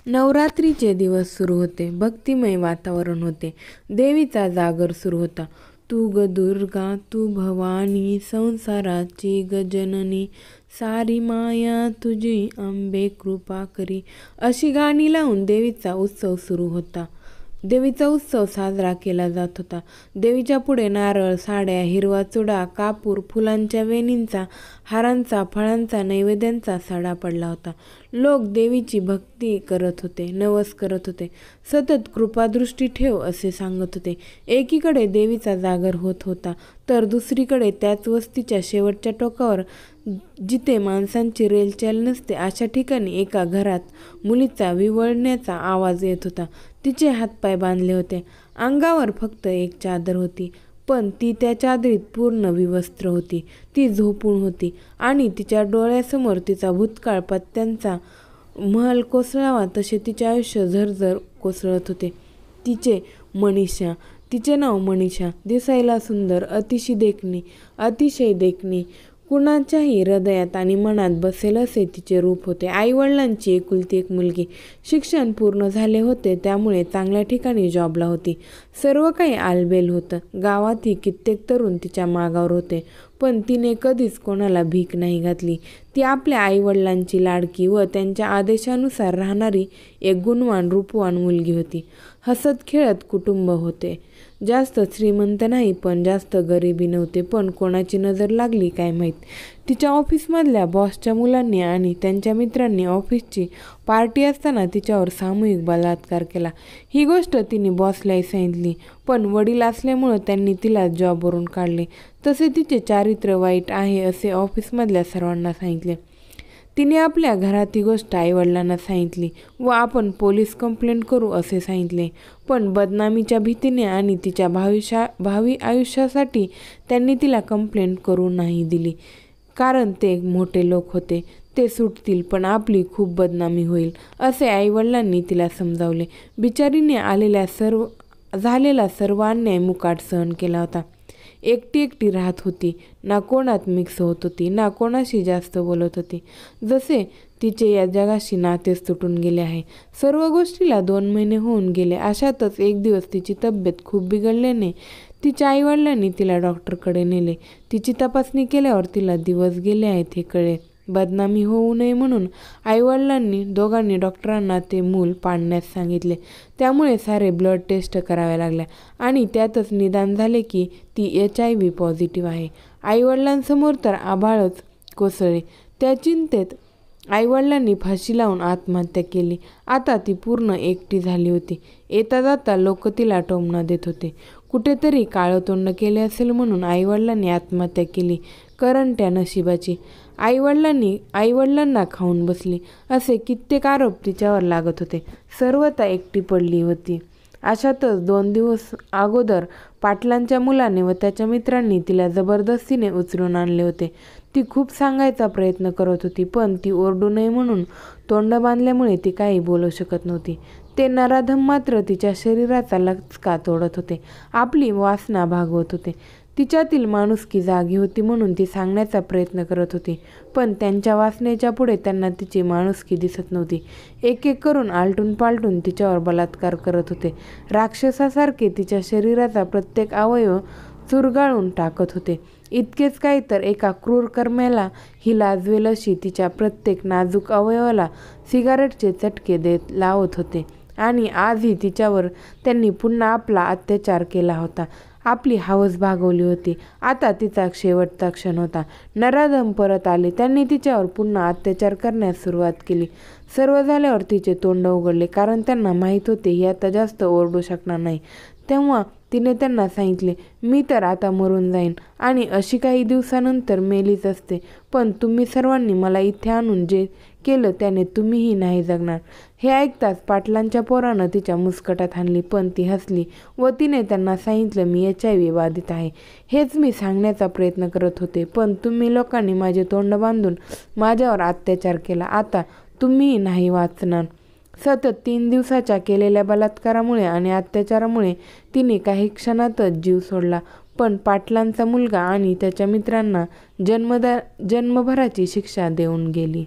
नवरात्रीचे दिवस सुरू होते. भक्तिमय वातावरण होते. देवीचा जागर सुरू होता. तू ग दुर्गा, तू भवानी, संसाराची गजननी, सारी माया तुझी अंबे कृपा करी, अशी गाणी लावून देवीचा उत्सव सुरू होता. देवीचा उत्सव साजरा केला जात होता. देवीच्या पुढे नारळ, साड्या, हिरवा चुडा, कापूर, फुलांच्या वेणींचा, हारांचा, फळांचा, नैवेद्यांचा सडा पडला होता. लोक देवीची भक्ती करत होते, नवस करत होते. सतत कृपादृष्टी ठेव असे सांगत होते. एकीकडे देवीचा जागर होत होता, तर दुसरीकडे त्याच वस्तीच्या शेवटच्या टोकावर, जिथे माणसांची रेलचेल नसते, अशा ठिकाणी एका घरात मुलीचा विव्हळण्याचा आवाज येत होता. तिचे हातपाय बांधले होते. अंगावर फक्त एक चादर होती, पण ती त्या चादरीत पूर्ण विवस्त्र होती. ती झोपून होती आणि तिच्या डोळ्यासमोर तिचा भूतकाळ पत्त्यांचा महल कोसळावा तसे तिचे आयुष्य झरझर कोसळत होते. तिचे नाव मनीषा. दिसायला सुंदर, अतिशय देखणी, कुणाच्याही हृदयात आणि मनात बसेल असे तिचे रूप होते. आईवडिलांची एकुलती एक मुलगी. शिक्षण पूर्ण झाले होते, त्यामुळे चांगल्या ठिकाणी जॉबला होती. सर्व काही आलबेल होतं. गावातही कित्येक तरुण तिच्या मागावर होते, पण तिने कधीच कोणाला भीक नाही घातली. ती आपल्या आईवडिलांची लाडकी व त्यांच्या आदेशानुसार राहणारी एक गुणवान, रूपवान मुलगी होती. हसत खेळत कुटुंब होते. जास्त श्रीमंत नाही, पण जास्त गरिबी नव्हते. पण कोणाची नजर लागली काय माहीत. तिच्या ऑफिसमधल्या बॉसच्या मुलांनी आणि त्यांच्या मित्रांनी ऑफिसची पार्टी असताना तिच्यावर सामूहिक बलात्कार केला. ही गोष्ट तिने बॉसलाही सांगितली, पण वडील असल्यामुळं त्यांनी तिला जॉबवरून काढले. तसे तिचे चारित्र्य वाईट आहे असे ऑफिसमधल्या सर्वांना सांगितले. तिने आपल्या घरात ही गोष्ट आईवडिलांना सांगितली व आपण पोलीस कंप्लेंट करू असे सांगितले. पण बदनामीच्या भीतीने आणि तिच्या भावी आयुष्यासाठी त्यांनी तिला कंप्लेंट करू नाही दिली. कारण ते मोठे लोक होते, ते सुटतील, पण आपली खूप बदनामी होईल असे आईवडिलांनी तिला समजावले. बिचारीने झालेला सर्व अन्याय मुकाट सहन केला होता. एकटी राहत होती. ना कोणात मिक्स होत होती, ना कोणाशी जास्त बोलत होती. जसे तिचे या जगाशी नातेच तुटून गेले आहे. सर्व गोष्टीला 2 महिने होऊन गेले. अशातच एक दिवस तिची तब्येत खूप बिघडल्याने तिच्या आईवडिलांनी तिला डॉक्टरकडे नेले. तिची तपासणी केल्यावर तिला दिवस गेले आहेत हे कळले. बदनामी होऊ नये म्हणून आईवडिलांनी दोघांनी डॉक्टरांना ते मूल पाडण्यास सांगितले. त्यामुळे सारे ब्लड टेस्ट कराव्या लागल्या आणि त्यातच निदान झाले की ती HIV पॉझिटिव्ह आहे. आईवडिलांसमोर तर आभाळच कोसळले. त्या चिंतेत आईवडिलांनी फाशी लावून आत्महत्या केली. आता ती पूर्ण एकटी झाली होती. येता जाता लोक तिला टोमणा देत होते. कुठेतरी काळतोंड केले असेल म्हणून आईवडिलांनी आत्महत्या केली. करंट्या नशिबाची. आईवडिलांना खाऊन बसली असे कित्येक आरोप तिच्यावर लागत होते. सर्वता एकटी पडली होती. अशातच 2 दिवस अगोदर पाटलांच्या मुलाने व त्याच्या मित्रांनी तिला जबरदस्तीने उचलून आणले होते. ती खूप सांगायचा प्रयत्न करत होती, पण ती ओरडू नये म्हणून तोंड बांधल्यामुळे ती काही बोलू शकत नव्हती. ते नराधम मात्र तिच्या शरीराचा लचका तोडत होते, आपली वासना भागवत होते. तिच्यातील माणुसकी जागी होती म्हणून ती सांगण्याचा प्रयत्न करत होती, पण त्यांच्या वासनेच्या पुढे त्यांना तिची माणुसकी दिसत नव्हती. एक करून आलटून पालटून तिच्यावर बलात्कार करत होते. राक्षसासारखे तिच्या शरीराचा प्रत्येक अवयव चुरगाळून टाकत होते. इतकेच काय तर एका क्रूर कर्म्याला ही लाजवेल अशी तिच्या प्रत्येक नाजूक अवयवाला सिगारेटचे चटके देत लावत होते. आणि आजही तिच्यावर त्यांनी पुन्हा आपला अत्याचार केला होता. आपली हवस भागवली होती. आता तिचा शेवटचा क्षण होता. नराधम परत आले. त्यांनी तिच्यावर पुन्हा अत्याचार करण्यास सुरुवात केली. सर्व झाल्यावर तिचे तोंड उघडले, कारण त्यांना माहीत होते ही आता जास्त ओरडू शकणार नाही. तेव्हा तिने त्यांना सांगितले, मी तर आता मरून जाईन आणि अशी काही दिवसानंतर मेलीच असते, पण तुम्ही सर्वांनी मला इथे आणून जे केलं त्याने तुम्हीही नाही जगणार. हे ऐकताच पाटलांच्या पोरानं तिच्या मुस्कटात हाणली, पण ती हसली व तिने त्यांना सांगितलं, मी HIV बाधित आहे. हेच मी सांगण्याचा प्रयत्न करत होते, पण तुम्ही लोकांनी माझे तोंड बांधून माझ्यावर अत्याचार केला. आता तुम्हीही नाही वाचणार. सतत 3 दिवसाच्या केलेल्या बलात्कारामुळे आणि अत्याचारामुळे तिने काही क्षणातच जीव सोडला. पण पाटलांचा मुलगा आणि त्याच्या मित्रांना जन्मभराची शिक्षा देऊन गेली.